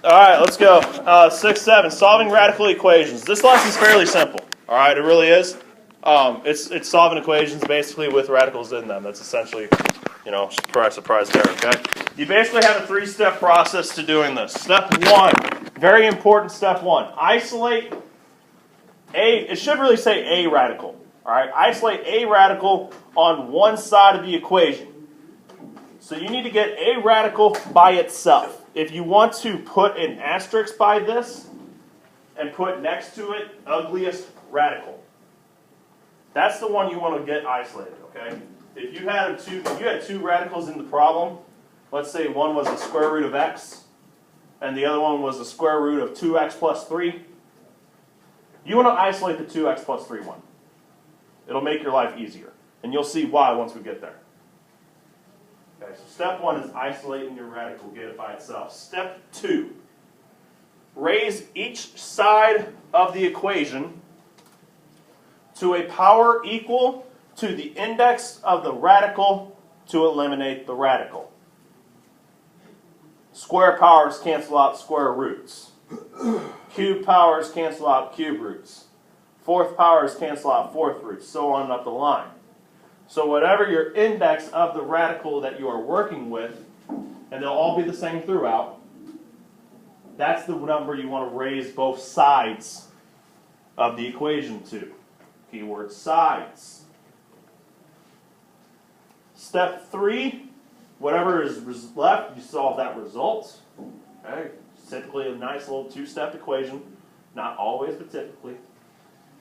All right, let's go. 6-7, solving radical equations. This lesson's fairly simple. All right, it really is. It's solving equations basically with radicals in them. That's essentially, surprise, surprise there, okay? You basically have a 3-step process to doing this. Step 1, very important step 1. Isolate it should really say a radical. All right, isolate a radical on one side of the equation. So you need to get a radical by itself. If you want to put an asterisk by this and put next to it ugliest radical, that's the one you want to get isolated, okay? If you had two radicals in the problem, let's say one was the square root of x and the other one was the square root of 2x plus 3, you want to isolate the 2x plus 3 one. It'll make your life easier. And you'll see why once we get there. Okay, so step 1 is isolating your radical, get it by itself. Step 2, raise each side of the equation to a power equal to the index of the radical to eliminate the radical. Square powers cancel out square roots. Cube powers cancel out cube roots. Fourth powers cancel out fourth roots, so on up the line. So whatever your index of the radical that you are working with, and they'll all be the same throughout, that's the number you want to raise both sides of the equation to. Keyword sides. Step 3, whatever is left, you solve that result. Okay. Typically a nice little 2-step equation. Not always, but typically.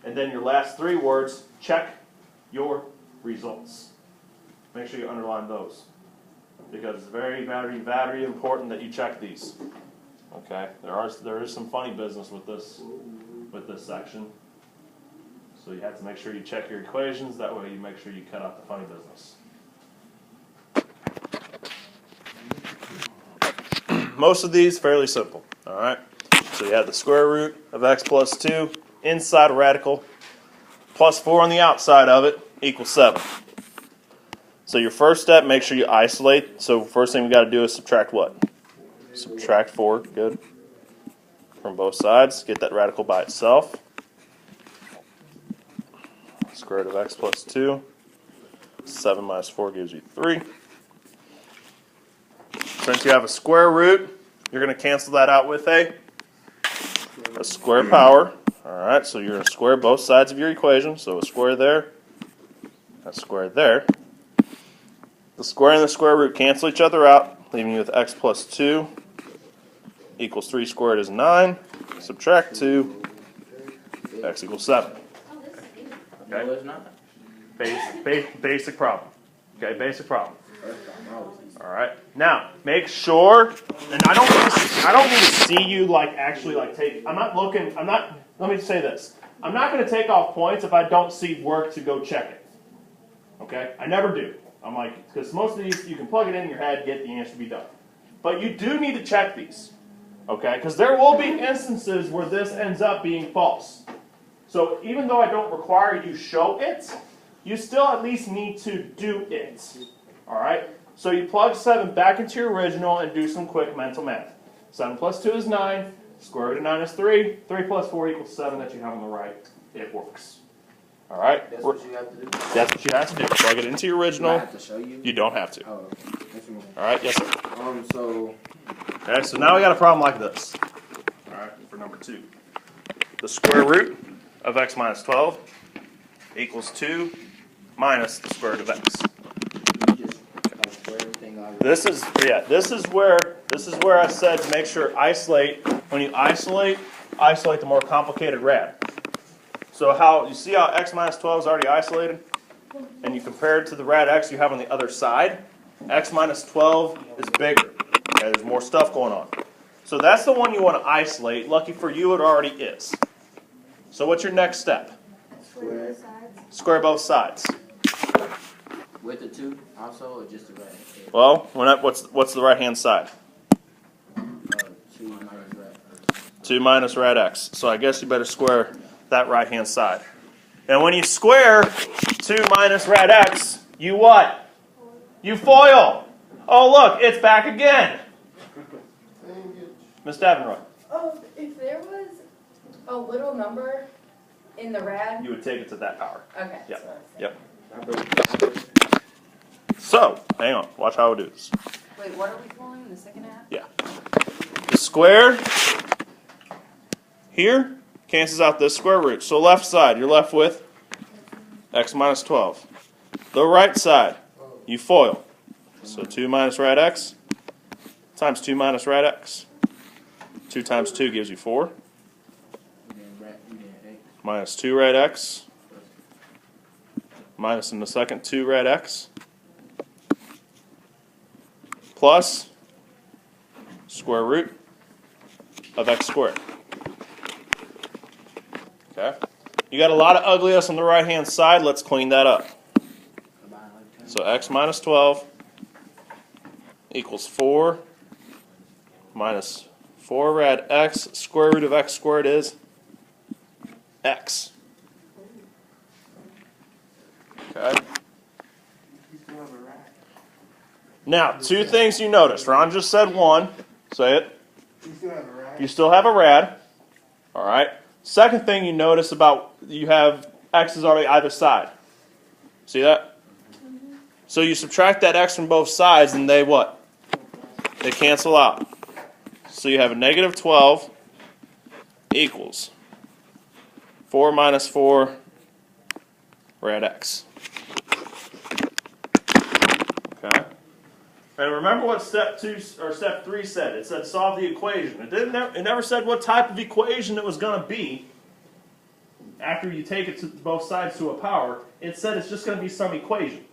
And then your last 3 words, check your results. Make sure you underline those. Because it's very, very, very important that you check these. Okay? There is some funny business with this section. So you have to make sure you check your equations. That way you make sure you cut out the funny business. Most of these fairly simple. All right. So you have the square root of x plus 2 inside a radical plus 4 on the outside of it equals 7. So your first step, make sure you isolate. So first thing we got to do is subtract what? Subtract 4. Good. From both sides. Get that radical by itself. Square root of x plus 2. 7 minus 4 gives you 3. Since you have a square root, you're going to cancel that out with a square power. Alright, so you're going to square both sides of your equation. So a square there, a square there. The square and the square root cancel each other out, leaving you with x plus 2 equals 3 squared is 9. Subtract 2, x equals 7. Okay? Basic problem. Okay, basic problem. All right. Now, make sure, and I don't need to see you take. Let me say this. I'm not going to take off points if I don't see work to go check it. Okay? I never do. I'm like, because most of these you can plug it in your head, get the answer to be done. But you do need to check these. Okay? Because there will be instances where this ends up being false. So even though I don't require you show it, you still at least need to do it. All right? So you plug 7 back into your original and do some quick mental math. 7 plus 2 is 9. Square root of 9 is 3. 3 plus 4 equals 7 that you have on the right. It works. All right? That's what you have to do? That's what you have to do. Plug it into your original. Do I have to show you? You don't have to. Oh, okay. All right? Yes, sir. Okay, so now we got a problem like this. All right? For number 2. The square root of x minus 12 equals 2 minus the square root of x. This is where I said to make sure isolate. When you isolate the more complicated rad. So you see how x minus 12 is already isolated? And you compare it to the rad x you have on the other side. X minus 12 is bigger. Okay, there's more stuff going on. So that's the one you want to isolate. Lucky for you, it already is. So what's your next step? Square both sides. Square both sides. With the 2 also, or just the right? Well, what's the right-hand side? 2 minus rad. 2 minus rad x. So I guess you better square that right-hand side. And when you square 2 minus rad x, you what? You FOIL. Oh, look, it's back again. Miss Davenroy. Oh, if there was a little number in the rad. You would take it to that power. Okay. Yep. That's what I was saying. Yep. So, hang on. Watch how we do this. Wait, what are we pulling in the second half? Yeah. The square here cancels out this square root. So left side, you're left with x minus 12. The right side, you FOIL. So 2 minus rad x times 2 minus rad x. 2 times 2 gives you 4. Minus 2 rad x. Minus in the second 2 rad x. Plus square root of x squared. Okay? You got a lot of ugliness on the right hand side. Let's clean that up. So x minus 12 equals 4 minus 4 rad x. Square root of x squared is x. Okay? Now, 2 things you noticed. Ron just said 1. Say it. You still have a rad. All right. Second thing you notice about you have x's on either side. See that? So you subtract that x from both sides and they what? They cancel out. So you have a negative 12 equals 4 minus 4 rad x. Okay? And remember what step 2 or step 3 said. It said solve the equation. It never said what type of equation it was going to be after you take it to both sides to a power. It said it's just going to be some equation.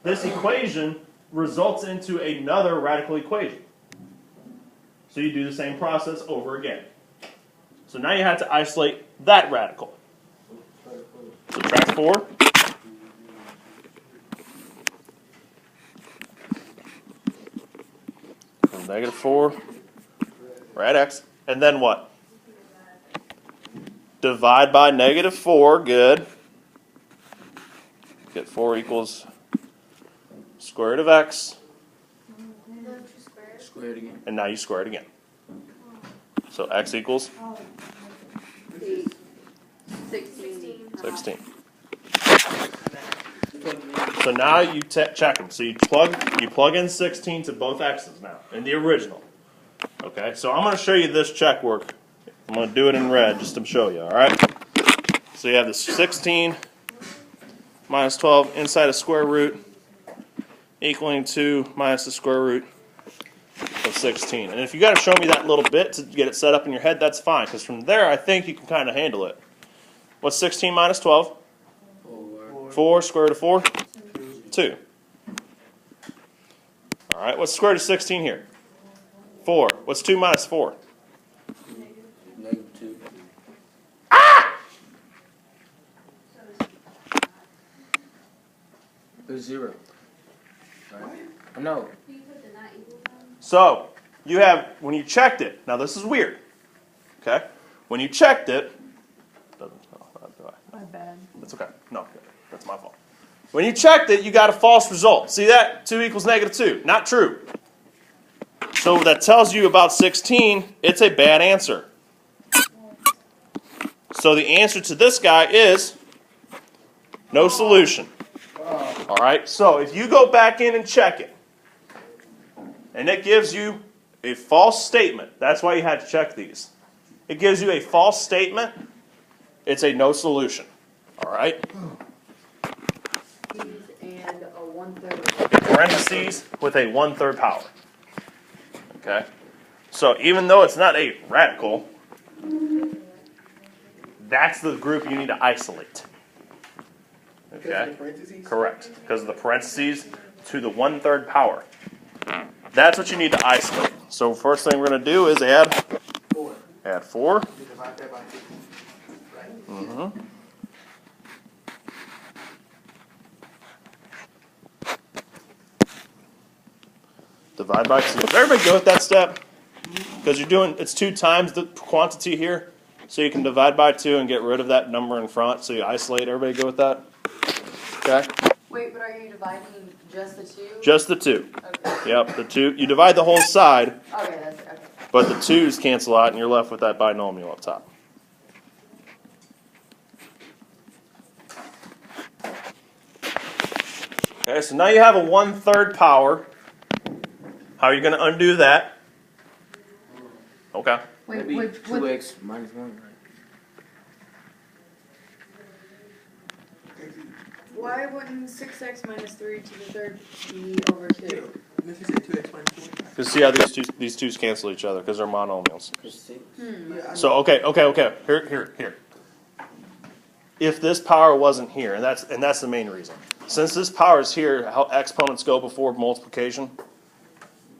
This equation results into another radical equation. So you do the same process over again. So now you have to isolate that radical. Subtract 4. From negative 4, rad x. And then what? Divide by negative 4. Good. Get 4 equals square root of x. Square it again. And now you square it again. So x equals 16. So now you check them. So you plug in 16 to both x's now in the original. Okay, so I'm going to show you this check work. I'm going to do it in red just to show you, all right? So you have the 16 minus 12 inside a square root equaling 2 minus the square root of 16. And if you got to show me that little bit to get it set up in your head, that's fine, because from there I think you can kind of handle it. What's 16 minus 12? 4. Square root of 4? 2. All right, what's square root of 16 here? 4. What's 2 minus 4? Negative 2. Ah! There's 0. Right? No. So, you have, when you checked it, now this is weird, okay? When you checked it, My bad. that's okay. No, that's my fault. When you checked it, you got a false result. See that? 2 equals negative 2. Not true. So that tells you about 16, it's a bad answer. So the answer to this guy is no solution. All right, so if you go back in and check it, and it gives you a false statement, that's why you had to check these. It gives you a false statement, it's a no solution. All right? And a 1/3. In parentheses with a 1/3 power. Okay? So even though it's not a radical, that's the group you need to isolate. Okay? Correct. Because of the parentheses to the 1/3 power. That's what you need to isolate. So first thing we're going to do is add 4. Add 4. Mm-hmm. Divide by 2. Does everybody go with that step? Because you're doing, it's 2 times the quantity here. So you can divide by 2 and get rid of that number in front. So you isolate. Everybody go with that? Okay? Wait, but are you dividing just the 2? Just the 2. Okay. Yep, the 2. You divide the whole side. Okay, that's okay. But the 2's cancel out, and you're left with that binomial up top. Okay, so now you have a 1/3 power. How are you going to undo that? Okay. That'd be 2x minus 1, right? Why wouldn't 6x minus 3 to the third be over 2? If you say 2x minus 4. Because see how these twos cancel each other because they're monomials. Because 6. Yeah, So okay. Here. If this power wasn't here, and that's the main reason. Since this power is here, how exponents go before multiplication,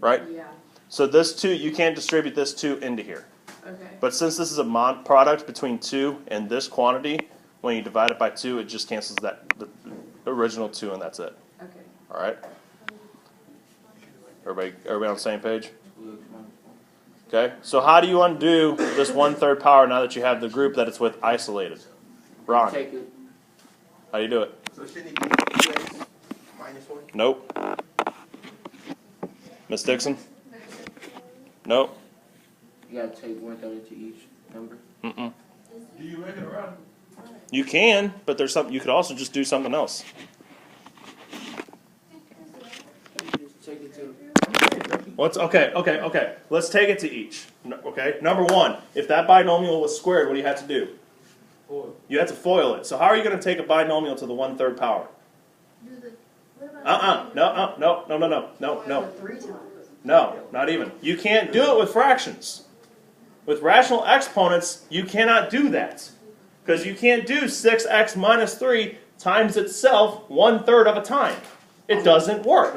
right? Yeah. So this 2, you can't distribute this 2 into here. Okay. But since this is a product between 2 and this quantity, when you divide it by 2, it just cancels the original 2, and that's it. Okay. All right. Everybody on the same page? Okay. So how do you undo this 1/3 power now that you have the group that it's with isolated? Ron, Take it. how do you do it? So shouldn't it be 2x minus 4? Nope. Miss Dixon? Nope. You gotta take 1/3 to each number. Mm-mm. Do you make it around? You can, but there's something you could also just do something else. Just take it to. What's okay? Let's take it to each. Okay. Number 1, if that binomial was squared, what do you have to do? You have to FOIL it. So how are you going to take a binomial to the 1/3 power? No. 3 times. No, not even. You can't do it with fractions. With rational exponents, you cannot do that. Because you can't do 6x minus 3 times itself 1/3 of a time. It doesn't work.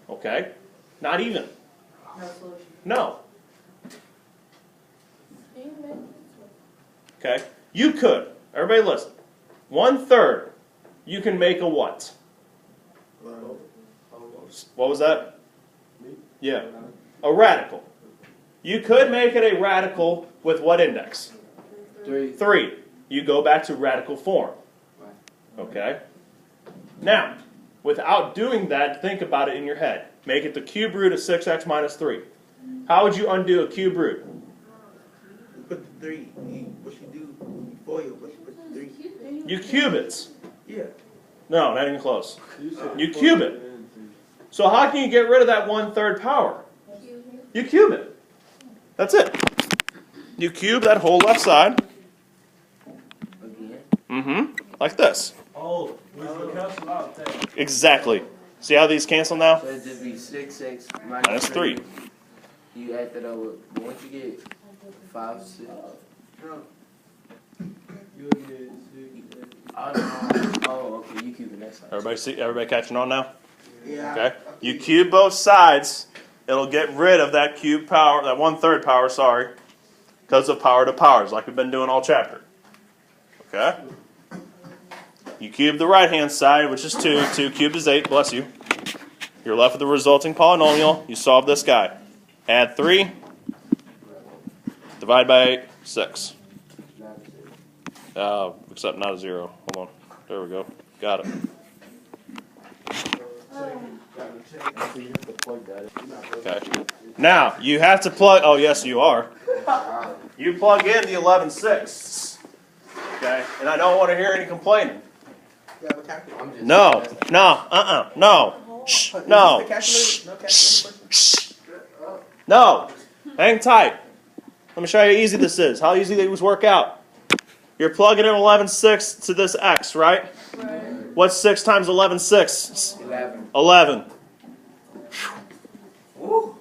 Okay? Not even. No solution. No. Okay? You could. Everybody listen. 1/3. You can make a what? What was that? Yeah. A radical. You could make it a radical with what index? 3. 3. You go back to radical form. Okay? Now, without doing that, think about it in your head. Make it the cube root of 6x minus 3. How would you undo a cube root? You put the 3. What you do, you FOIL, but you put the 3. You cube it. Yeah. No, not even close. You cube it. So how can you get rid of that 1/3 power? You cube it. That's it. You cube that whole left side. Again. Mm-hmm. Like this. Oh, we can cancel out that. Exactly. See how these cancel now? So it'd just be 6x Minus 3. You add that over. But once you get 5, 6. You'll get 6. Oh, okay. You keep it that side. Everybody catching on now? Yeah. Okay. You cube both sides. It'll get rid of that cube power, that 1/3 power, sorry, because of power to powers, like we've been doing all chapter. Okay? You cube the right-hand side, which is 2. 2 cubed is 8. Bless you. You're left with the resulting polynomial. You solve this guy. Add 3. Divide by 8. 6. Except not a 0. Hold on. There we go. Got it. Okay. Now, you have to plug... Oh, yes, you are. You plug in the 11/6. Okay? And I don't want to hear any complaining. You have a calculator. No. Shh. No. No Shh. calculator. Shh. No. Hang tight. Let me show you how easy this is. How easy these work out. You're plugging in 11/6 to this x, right? Right. What's 6 times 11/6? 11. 11. Woo.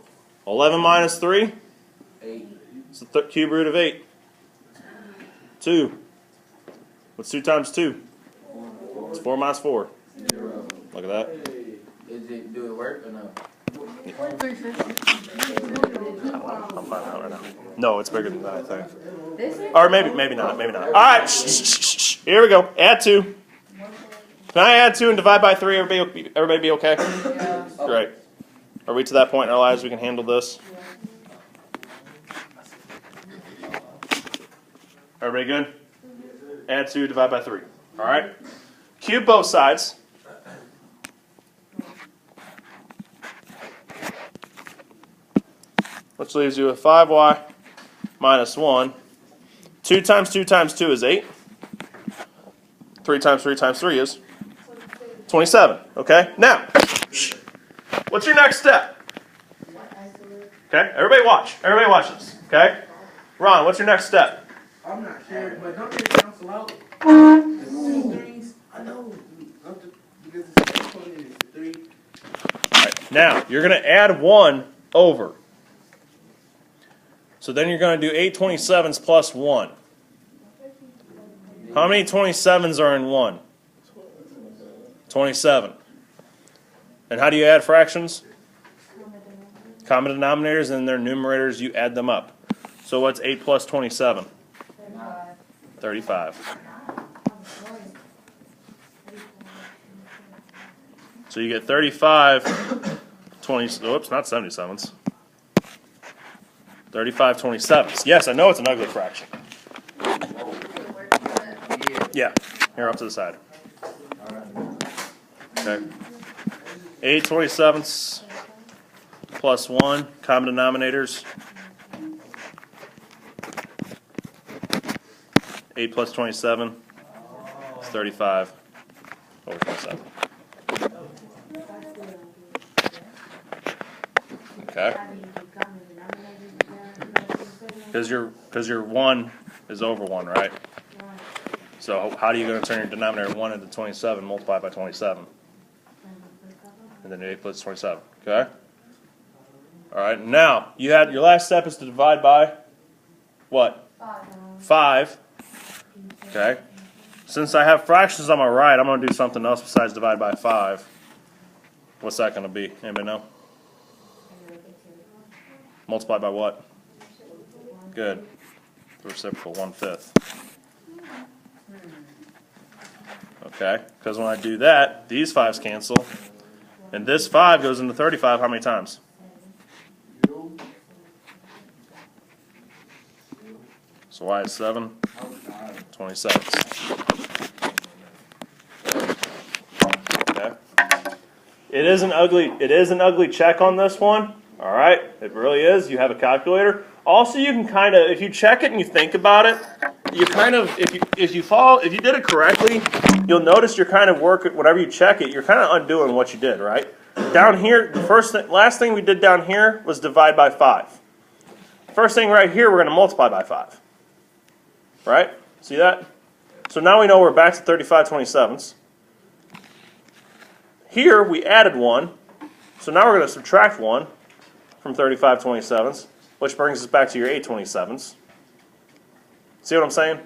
11 minus 3? 8. It's the cube root of 8. 2. What's 2 times 2? It's 4 minus 4. 0. Look at that. Do it work or no? I'll find out right now. No, it's bigger than that, I think. This is? Or maybe not. All right. Shh. Here we go. Add 2. Can I add 2 and divide by 3? Everybody be okay? Yeah. Great. Are we to that point in our lives we can handle this? Everybody good? Add 2, divide by 3. All right? Cube both sides. Let's which leaves you with 5y minus 1. 2 times 2 times 2 is 8. 3 times 3 times 3 is 27. Okay? Now, what's your next step? Okay? Everybody watch. Everybody watch this. Okay? Ron, what's your next step? I'm not sure, but don't they cancel out the two threes? I know. Because it's 20 is the 3. Alright, now, you're going to add 1 over. So then you're going to do 8 27s plus 1. How many 27s are in 1? 27. And how do you add fractions? Common denominators and their numerators, you add them up. So what's 8 plus 27? 35. So you get 35, 20, oops, not 77s. 35 27s. Yes, I know it's an ugly fraction. Yeah, here up to the side. Okay. 8 27ths plus 1, common denominators. 8 plus 27 is 35 over 27. Okay. Because your 1 is over 1, right? So how are you going to turn your denominator 1 into 27, multiply by 27? And then 8 plus 27, okay? All right, now, your last step is to divide by what? 5. Okay. Since I have fractions on my right, I'm going to do something else besides divide by 5. What's that going to be? Anybody know? Multiply by what? Good. The reciprocal, 1/5. Okay, because when I do that, these 5s cancel, and this 5 goes into 35 how many times? So y is 7, 27. Okay. It is an ugly check on this one. All right, it really is. You have a calculator. Also, you can kind of, if you check it and you think about it, you kind of, if you did it correctly, you'll notice you're kind of whenever you check it, you're kind of undoing what you did, right? Down here, last thing we did down here was divide by 5. First thing right here, we're going to multiply by 5. Right? See that? So now we know we're back to 35 27ths. Here, we added 1. So now we're going to subtract 1 from 35 27ths, which brings us back to your 8 27ths. See what I'm saying?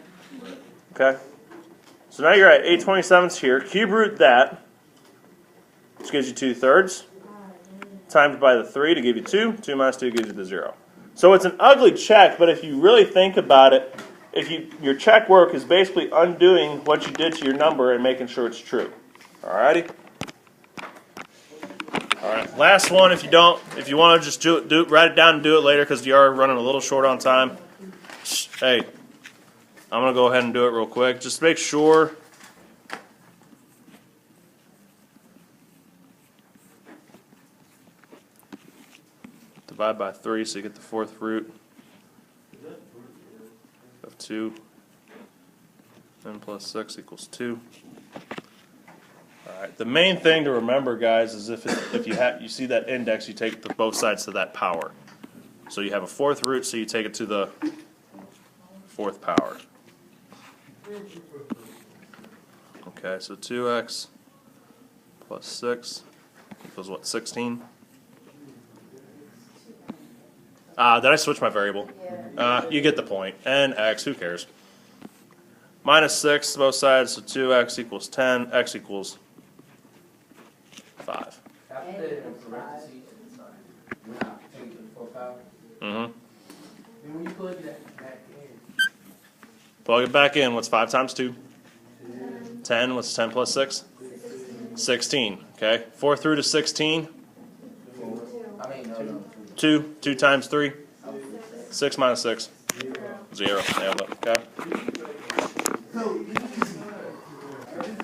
Okay. So now you're at 8 27ths here. Cube root that, which gives you 2/3, times by the 3 to give you 2. 2 minus 2 gives you the 0. So it's an ugly check, but if you really think about it, your check work is basically undoing what you did to your number and making sure it's true. Alrighty? Alright, last one. If you want to just write it down and do it later because you are running a little short on time. Hey, I'm going to go ahead and do it real quick. Just make sure. Divide by 3 so you get the 4th root of 2. N plus 6 equals 2. Alright, the main thing to remember, guys, is if you see that index, you take both sides to that power. So you have a 4th root, so you take it to the 4th power. Okay, so 2x plus 6 equals what, 16? Did I switch my variable? You get the point. And x, who cares? Minus 6 both sides, so 2x equals 10, x equals 5. Mm-hmm. When you plug that back in, Plug it back in. What's 5 times 2? 10. What's 10 plus 6? 16. Okay. 4th root of 16. 2. 2 times 3. 6 minus 6. 0. Nailed it. Okay.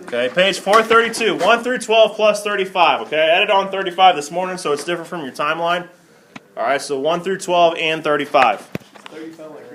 Okay, page 432. 1 through 12 plus 35. Okay, I added on 35 this morning, so it's different from your timeline. All right, so 1 through 12 and 35. 30 sound like